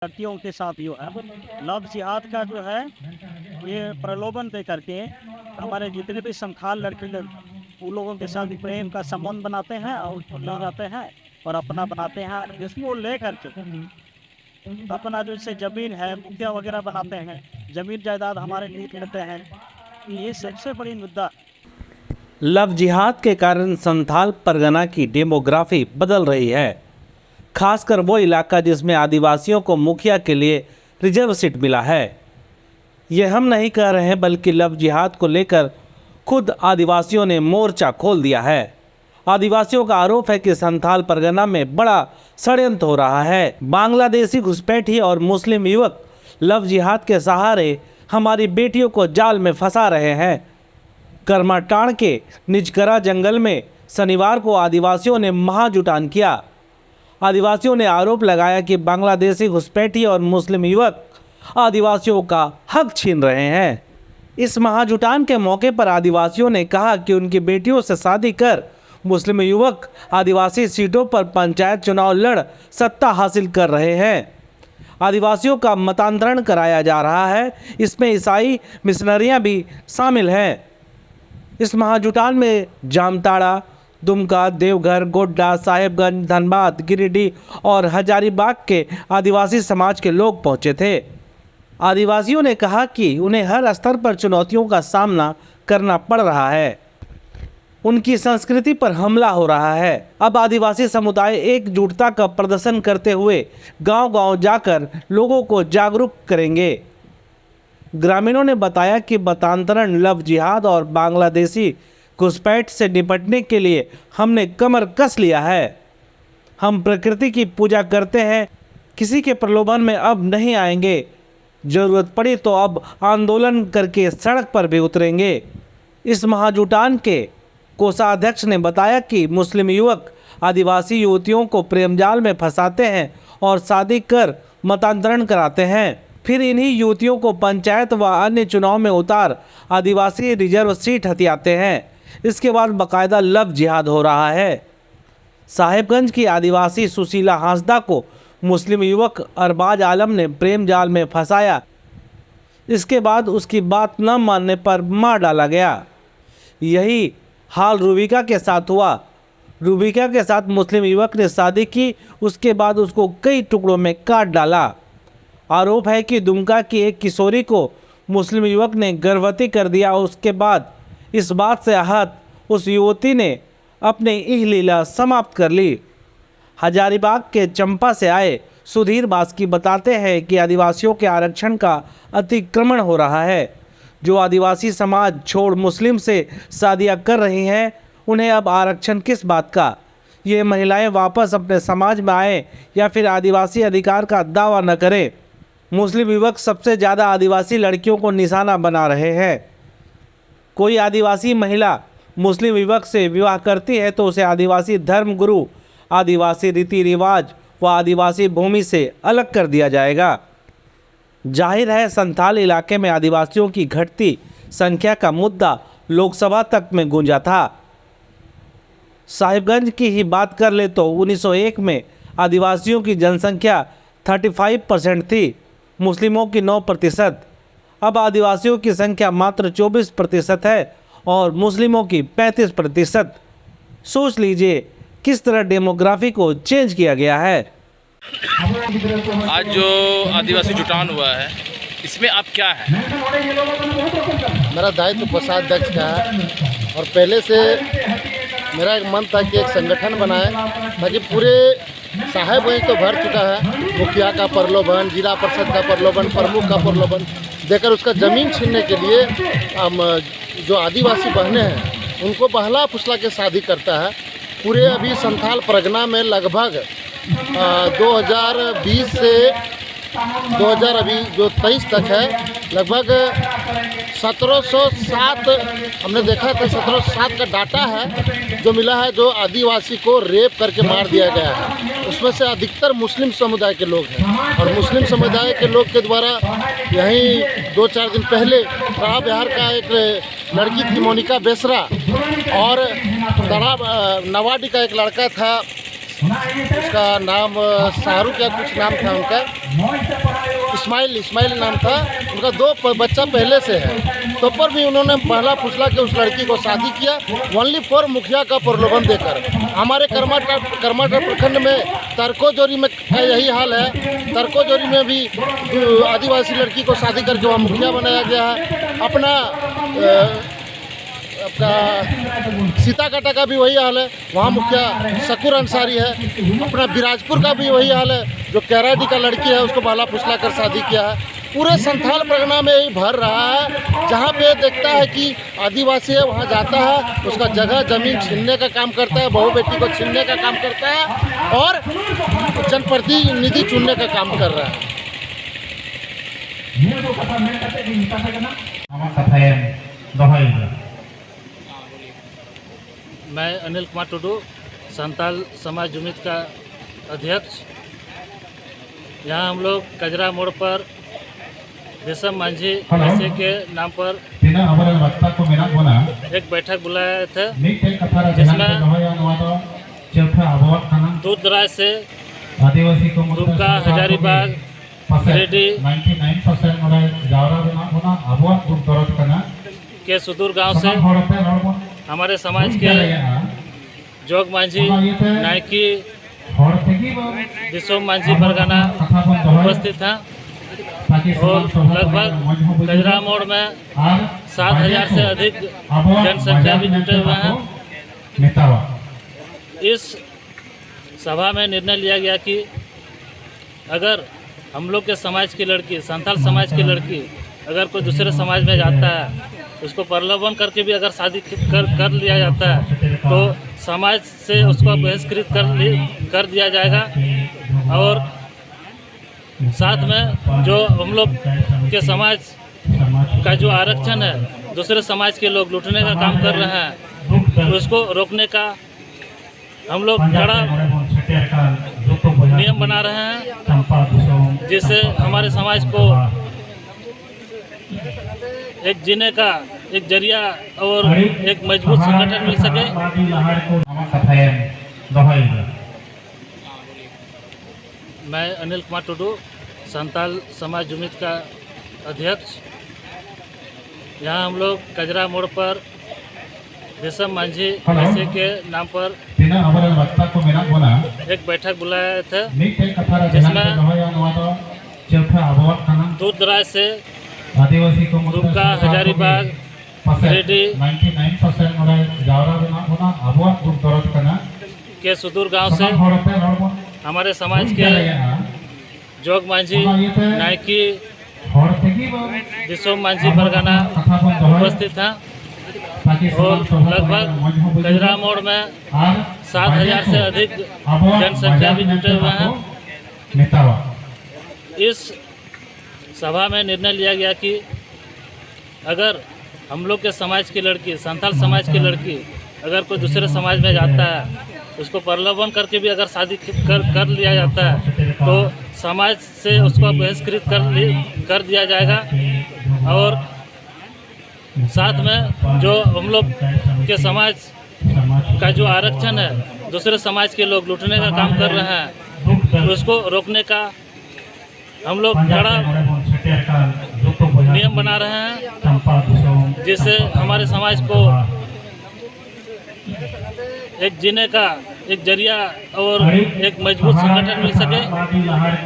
लड़कियों के साथ जो है लव जिहाद का जो है ये प्रलोभन दे करके हमारे जितने भी संथाल लड़के उन लोगों के साथ प्रेम का संबंध बनाते हैं और उसको ले जाते हैं और अपना बनाते हैं, जिसको ले करके अपना जो इससे जमीन है मुखिया वगैरह बनाते हैं, जमीन जायदाद हमारे लिए लेते हैं। ये सबसे बड़ी मुद्दा। लव जिहाद के कारण संथाल परगना की डेमोग्राफी बदल रही है, खासकर वो इलाका जिसमें आदिवासियों को मुखिया के लिए रिजर्व सीट मिला है। ये हम नहीं कह रहे हैं, बल्कि लव जिहाद को लेकर खुद आदिवासियों ने मोर्चा खोल दिया है। आदिवासियों का आरोप है कि संथाल परगना में बड़ा षड्यंत्र हो रहा है। बांग्लादेशी घुसपैठी और मुस्लिम युवक लव जिहाद के सहारे हमारी बेटियों को जाल में फंसा रहे हैं। करमाटाण के निजकरा जंगल में शनिवार को आदिवासियों ने महाजुटान किया। आदिवासियों ने आरोप लगाया कि बांग्लादेशी घुसपैठी और मुस्लिम युवक आदिवासियों का हक छीन रहे हैं। इस महाजुटान के मौके पर आदिवासियों ने कहा कि उनकी बेटियों से शादी कर मुस्लिम युवक आदिवासी सीटों पर पंचायत चुनाव लड़ सत्ता हासिल कर रहे हैं। आदिवासियों का मतांतरण कराया जा रहा है, इसमें ईसाई मिशनरियां भी शामिल हैं। इस महाजुटान में जामताड़ा, दुमका, देवघर, गोड्डा, साहेबगंज, धनबाद, गिरिडीह और हजारीबाग के आदिवासी समाज के लोग पहुंचे थे। आदिवासियों ने कहा कि उन्हें हर स्तर पर चुनौतियों का सामना करना पड़ रहा है, उनकी संस्कृति पर हमला हो रहा है। अब आदिवासी समुदाय एकजुटता का प्रदर्शन करते हुए गांव-गांव जाकर लोगों को जागरूक करेंगे। ग्रामीणों ने बताया कि मतांतरण, लव जिहाद और बांग्लादेशी घुसपैठ से निपटने के लिए हमने कमर कस लिया है। हम प्रकृति की पूजा करते हैं, किसी के प्रलोभन में अब नहीं आएंगे। जरूरत पड़ी तो अब आंदोलन करके सड़क पर भी उतरेंगे। इस महाजुटान के कोषाध्यक्ष ने बताया कि मुस्लिम युवक आदिवासी युवतियों को प्रेमजाल में फंसाते हैं और शादी कर मतांतरण कराते हैं, फिर इन्हीं युवतियों को पंचायत व अन्य चुनाव में उतार आदिवासी रिजर्व सीट हथियाते हैं। इसके बाद बाकायदा लव जिहाद हो रहा है। साहेबगंज की आदिवासी सुशीला हांसदा को मुस्लिम युवक अरबाज आलम ने प्रेम जाल में फंसाया। इसके बाद उसकी बात न मानने पर मार डाला गया। यही हाल रूबिका के साथ हुआ। रूबिका के साथ मुस्लिम युवक ने शादी की, उसके बाद उसको कई टुकड़ों में काट डाला। आरोप है कि दुमका की एक किशोरी को मुस्लिम युवक ने गर्भवती कर दिया। उसके बाद इस बात से आहत उस युवती ने अपनी यह लीला समाप्त कर ली। हजारीबाग के चंपा से आए सुधीर बास्की बताते हैं कि आदिवासियों के आरक्षण का अतिक्रमण हो रहा है। जो आदिवासी समाज छोड़ मुस्लिम से शादियां कर रही हैं, उन्हें अब आरक्षण किस बात का। ये महिलाएं वापस अपने समाज में आए या फिर आदिवासी अधिकार का दावा न करें। मुस्लिम युवक सबसे ज़्यादा आदिवासी लड़कियों को निशाना बना रहे हैं। कोई आदिवासी महिला मुस्लिम युवक से विवाह करती है तो उसे आदिवासी धर्म गुरु, आदिवासी रीति रिवाज व आदिवासी भूमि से अलग कर दिया जाएगा। जाहिर है, संथाल इलाके में आदिवासियों की घटती संख्या का मुद्दा लोकसभा तक में गूंजा था। साहिबगंज की ही बात कर ले तो 1901 में आदिवासियों की जनसंख्या 35% थी, मुस्लिमों की 9%। अब आदिवासियों की संख्या मात्र 24% है और मुस्लिमों की 35%। सोच लीजिए किस तरह डेमोग्राफी को चेंज किया गया है। आज जो आदिवासी जुटान हुआ है, इसमें आप क्या है? मेरा दायित्व कोषाध्यक्ष का है और पहले से मेरा एक मन था कि एक संगठन बनाए ताकि पूरे साहेबगंज तो भर चुका है। मुखिया का प्रलोभन, जिला परिषद का प्रलोभन, प्रमुख का प्रलोभन देकर उसका ज़मीन छीनने के लिए हम जो आदिवासी बहनें हैं उनको बहला फुसला के शादी करता है। पूरे अभी संथाल परगना में लगभग 2020 से 2000 अभी जो 23 तक है, लगभग 1707 हमने देखा था। 1707 का डाटा है जो मिला है, जो आदिवासी को रेप करके मार दिया गया है। उसमें से अधिकतर मुस्लिम समुदाय के लोग हैं और मुस्लिम समुदाय के लोग के द्वारा यहीं 2-4 दिन पहले तड़ा बिहार का एक लड़की थी मोनिका बेसरा और तड़ा नवाडी का एक लड़का था उसका नाम शाहरुख या कुछ नाम था उनका, इस्माइल नाम था उनका। 2 बच्चा पहले से है, तो पर भी उन्होंने पहला फुसला के उस लड़की को शादी किया ओनली फॉर मुखिया का प्रलोभन देकर। हमारे करमाटा प्रखंड में तरकोजोरी में का यही हाल है। तरकोजोरी में भी आदिवासी लड़की को शादी करके वहाँ मुखिया बनाया गया है। आपका सीताकाटा का भी वही हाल है, वहाँ मुखिया शकूर अंसारी है। अपना बिराजपुर का भी वही हाल है, जो कैराडी का लड़की है उसको बाला फुसला कर शादी किया है। पूरे संथाल परगना में ही भर रहा है। जहाँ पे देखता है कि आदिवासी है वहाँ जाता है, उसका जगह ज़मीन छीनने का काम करता है, बहू बेटी को छीनने का काम करता है और जनप्रतिनिधि चुनने का काम कर रहा है। मैं अनिल कुमार टुडू, संताल समाज जुमित का अध्यक्ष। यहाँ हम लोग कजरा मोड़ पर देशम मांझी ऐसे के नाम पर एक बैठक बुलाया था, जिसमें दूर दराज से दुमका, हजारीबाग, गिरिडीह के सुदूर गांव से हमारे समाज के जोग मांझी, नायकी, दिसोम मांझी परगना उपस्थित था और लगभग कजरा मोड़ में 7,000 से अधिक जनसंख्या भी जुटे हुए हैं। इस सभा में निर्णय लिया गया कि अगर हम लोग के समाज की लड़की, संथाल समाज की लड़की अगर कोई दूसरे समाज में जाता है, उसको प्रलोभन करके भी अगर शादी कर लिया जाता है तो समाज से उसको बहिष्कृत कर दिया जाएगा। और साथ में जो हम लोग के समाज का जो आरक्षण है, दूसरे समाज के लोग लूटने का काम कर रहे हैं, तो उसको रोकने का हम लोग कड़ा नियम बना रहे हैं, जिससे हमारे समाज को एक जीने का एक जरिया और एक मजबूत संगठन मिल सके। मैं अनिल कुमार टुडू, संताल समाज जुमित का अध्यक्ष। यहाँ हम लोग कजरा मोड़ पर देशम मांझी ऐसे के नाम पर एक बैठक बुलाया था, जिसमें दूर दराज से दुमका, हजारीबाग, गिरिडीह के सुदूर गांव से हमारे समाज के जोग मांझी, नायकी, दिसोम मांझी परगना उपस्थित था और लगभग कजरा मोड़ में 7,000 से अधिक जनसंख्या भी जुटे हुए हैं। इस सभा में निर्णय लिया गया कि अगर हम लोग के समाज की लड़की, संथाल समाज की लड़की अगर कोई दूसरे समाज में जाता है, उसको प्रलोभन करके भी अगर शादी कर लिया जाता है तो समाज से उसको बहिष्कृत कर दिया जाएगा। और साथ में जो हम लोग के समाज का जो आरक्षण है, दूसरे समाज के लोग लूटने का काम कर रहे हैं, तो उसको रोकने का हम लोग कड़ा नियम बना रहे हैं, जिससे हमारे समाज को एक जीने का एक जरिया और एक मजबूत संगठन मिल सके।